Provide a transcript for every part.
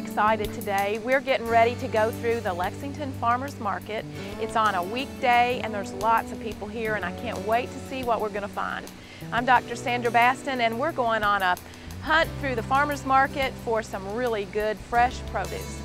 excited today. We're getting ready to go through the Lexington Farmers Market. It's on a weekday and there's lots of people here and I can't wait to see what we're going to find. I'm Dr. Sandra Bastin and we're going on a hunt through the farmers market for some really good fresh produce.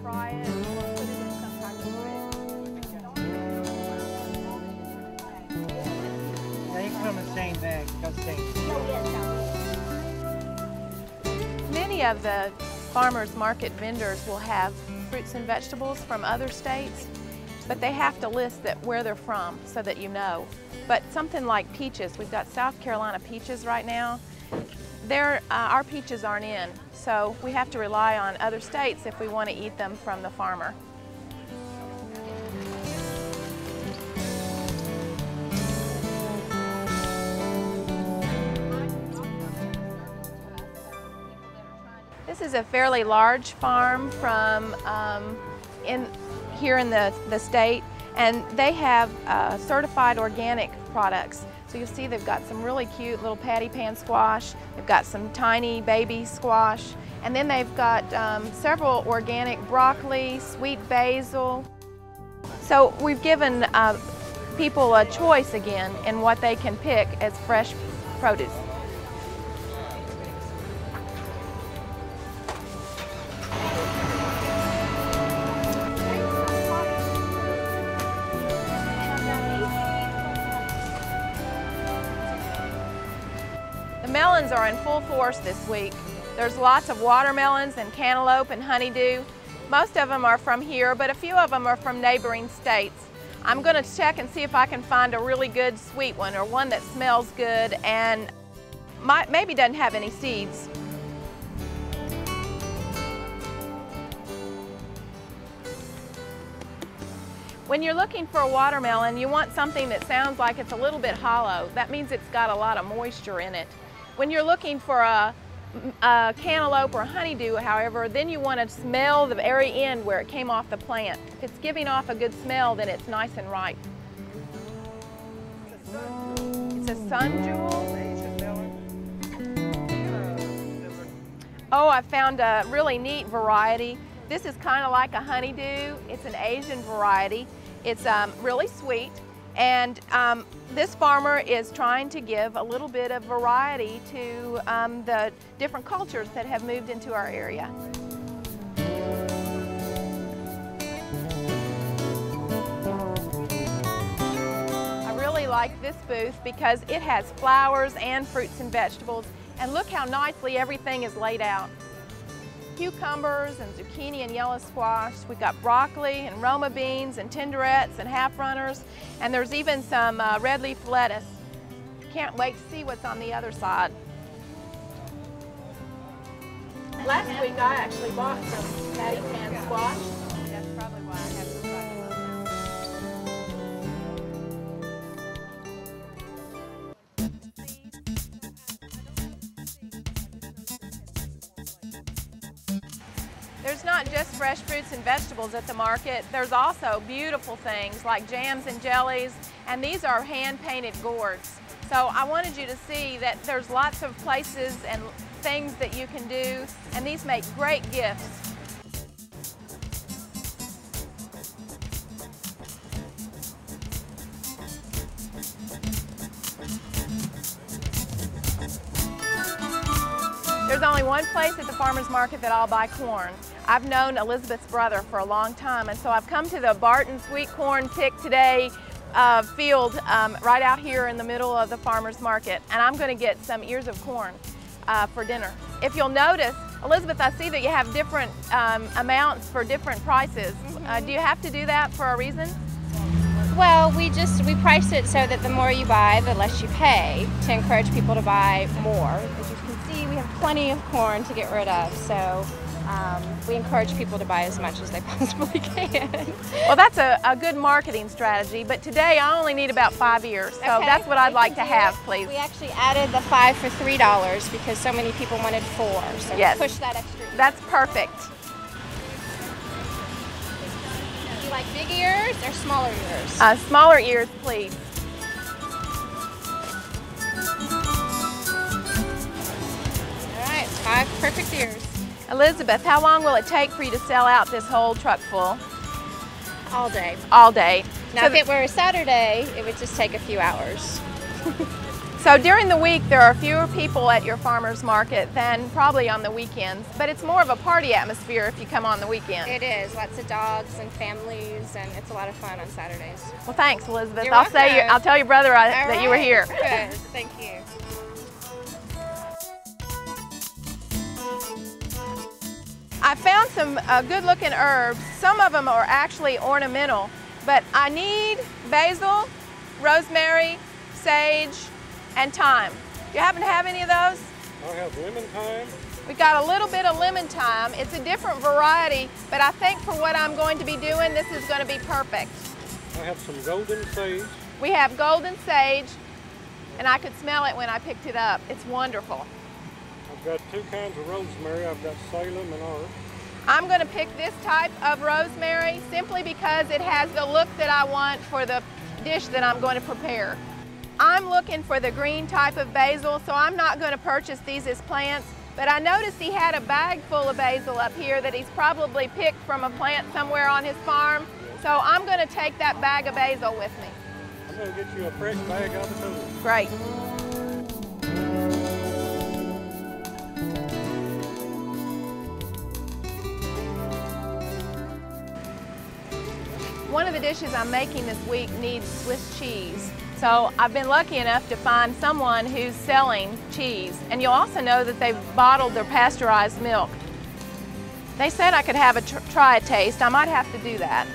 Fry it and we'll put it in some type of bread. They come in the same bag, Many of the farmers market vendors will have fruits and vegetables from other states, but they have to list where they're from so that you know. But something like peaches, we've got South Carolina peaches right now. Our peaches aren't in, so we have to rely on other states if we want to eat them from the farmer. This is a fairly large farm from here in the state, and they have certified organic products. So you'll see they've got some really cute little patty pan squash, they've got some tiny baby squash, and then they've got several organic broccoli, sweet basil. So we've given people a choice again in what they can pick as fresh produce. The melons are in full force this week. There's lots of watermelons and cantaloupe and honeydew. Most of them are from here, but a few of them are from neighboring states. I'm going to check and see if I can find a really good sweet one or one that smells good and maybe doesn't have any seeds. When you're looking for a watermelon, you want something that sounds like it's a little bit hollow. That means it's got a lot of moisture in it. When you're looking for a cantaloupe or honeydew, however, then you want to smell the very end where it came off the plant. If it's giving off a good smell, then it's nice and ripe. It's a sun jewel. Oh, I found a really neat variety. This is kind of like a honeydew. It's an Asian variety. It's really sweet, and this farmer is trying to give a little bit of variety to the different cultures that have moved into our area. I really like this booth because it has flowers and fruits and vegetables, and look how nicely everything is laid out. Cucumbers and zucchini and yellow squash. We've got broccoli and Roma beans and tenderettes and half runners, and there's even some red leaf lettuce. Can't wait to see what's on the other side. Last week I actually bought some patty pan squash. That's probably why I have some right. There's not just fresh fruits and vegetables at the market. There's also beautiful things like jams and jellies, and these are hand-painted gourds. So I wanted you to see that there's lots of places and things that you can do, and these make great gifts. There's only one place at the farmer's market that I'll buy corn. I've known Elizabeth's brother for a long time, and so I've come to the Barton Sweet Corn Pick Today field right out here in the middle of the farmer's market, and I'm going to get some ears of corn for dinner. If you'll notice, Elizabeth, I see that you have different amounts for different prices. Do you have to do that for a reason? Well, we price it so that the more you buy, the less you pay, to encourage people to buy more. As you can see, we have plenty of corn to get rid of, so we encourage people to buy as much as they possibly can. Well, that's a good marketing strategy, but today I only need about 5 ears, so okay, that's what I'd like to have, please. We actually added the 5 for $3 because so many people wanted 4, so yes, we pushed that extra. That's perfect. like big ears or smaller ears? Smaller ears, please. All right, 5 perfect ears. Elizabeth, how long will it take for you to sell out this whole truck full? All day. All day. Now, So if it were a Saturday, it would just take a few hours. So during the week, there are fewer people at your farmer's market than probably on the weekends, but it's more of a party atmosphere if you come on the weekend. It is. Lots of dogs and families, and it's a lot of fun on Saturdays. Well, thanks, Elizabeth. You're I'll welcome. tell your brother All that you were right. here. Good. Thank you. I found some good-looking herbs. Some of them are actually ornamental, but I need basil, rosemary, sage, and thyme. Do you happen to have any of those? I have lemon thyme. We got a little bit of lemon thyme. It's a different variety, but I think for what I'm going to be doing, this is going to be perfect. I have some golden sage. We have golden sage, and I could smell it when I picked it up. It's wonderful. I've got 2 kinds of rosemary. I've got Salem and Art. I'm going to pick this type of rosemary simply because it has the look that I want for the dish that I'm going to prepare. I'm looking for the green type of basil, so I'm not going to purchase these as plants, but I noticed he had a bag full of basil up here that he's probably picked from a plant somewhere on his farm, so I'm going to take that bag of basil with me. I'm going to get you a fresh bag out of the cooler. Great. One of the dishes I'm making this week needs Swiss cheese. So I've been lucky enough to find someone who's selling cheese. And you'll also know that they've bottled their pasteurized milk. They said I could have try a taste. I might have to do that.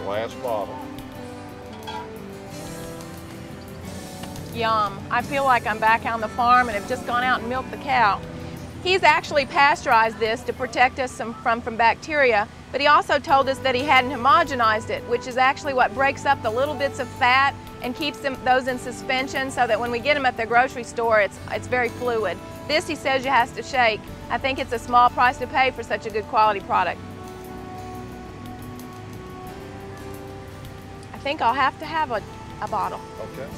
Last bottle. Yum. I feel like I'm back on the farm and have just gone out and milked the cow. He's actually pasteurized this to protect us from bacteria, but he also told us that he hadn't homogenized it, which is actually what breaks up the little bits of fat and keeps those in suspension so that when we get them at the grocery store, it's very fluid. This, he says, you have to shake. I think it's a small price to pay for such a good quality product. I think I'll have to have a bottle. Okay.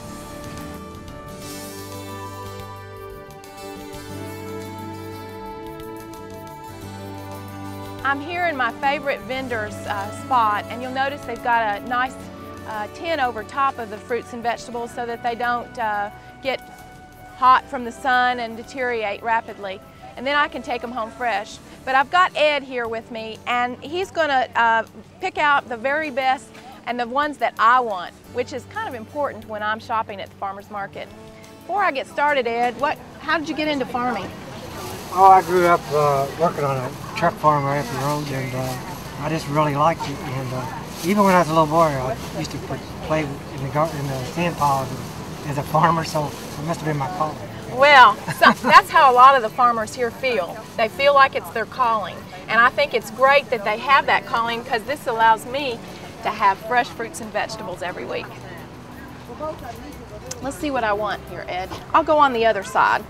I'm here in my favorite vendor's spot, and you'll notice they've got a nice tin over top of the fruits and vegetables so that they don't get hot from the sun and deteriorate rapidly. And then I can take them home fresh. But I've got Ed here with me, and he's going to pick out the very best and the ones that I want, which is kind of important when I'm shopping at the farmer's market. Before I get started, Ed, how did you get into farming? Oh, I grew up working on a truck farm right up the road, and I just really liked it. And even when I was a little boy, I used to play in the sand piles as a farmer, so it must have been my calling. Well, that's how a lot of the farmers here feel. They feel like it's their calling. And I think it's great that they have that calling because this allows me to have fresh fruits and vegetables every week. Let's see what I want here, Ed. I'll go on the other side.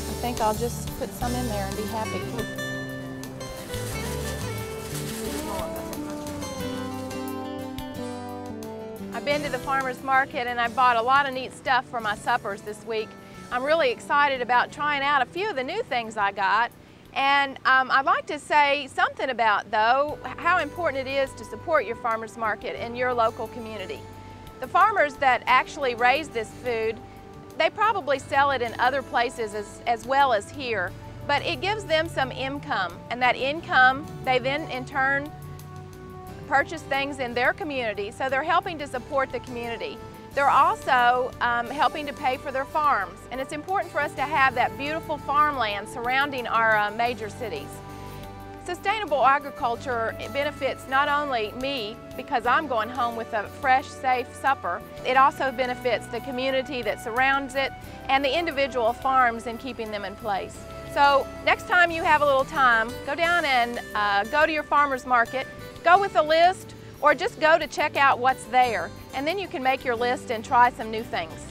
I think I'll just put some in there and be happy. I've been to the farmer's market and I bought a lot of neat stuff for my suppers this week. I'm really excited about trying out a few of the new things I got. And I'd like to say something about, though, how important it is to support your farmer's market in your local community. The farmers that actually raise this food, they probably sell it in other places as well as here, but it gives them some income, and that income they then in turn purchase things in their community, so they're helping to support the community. They're also helping to pay for their farms, and it's important for us to have that beautiful farmland surrounding our major cities. Sustainable agriculture benefits not only me because I'm going home with a fresh, safe supper, it also benefits the community that surrounds it and the individual farms in keeping them in place. So next time you have a little time, go down and go to your farmer's market, go with a list or just go to check out what's there, and then you can make your list and try some new things.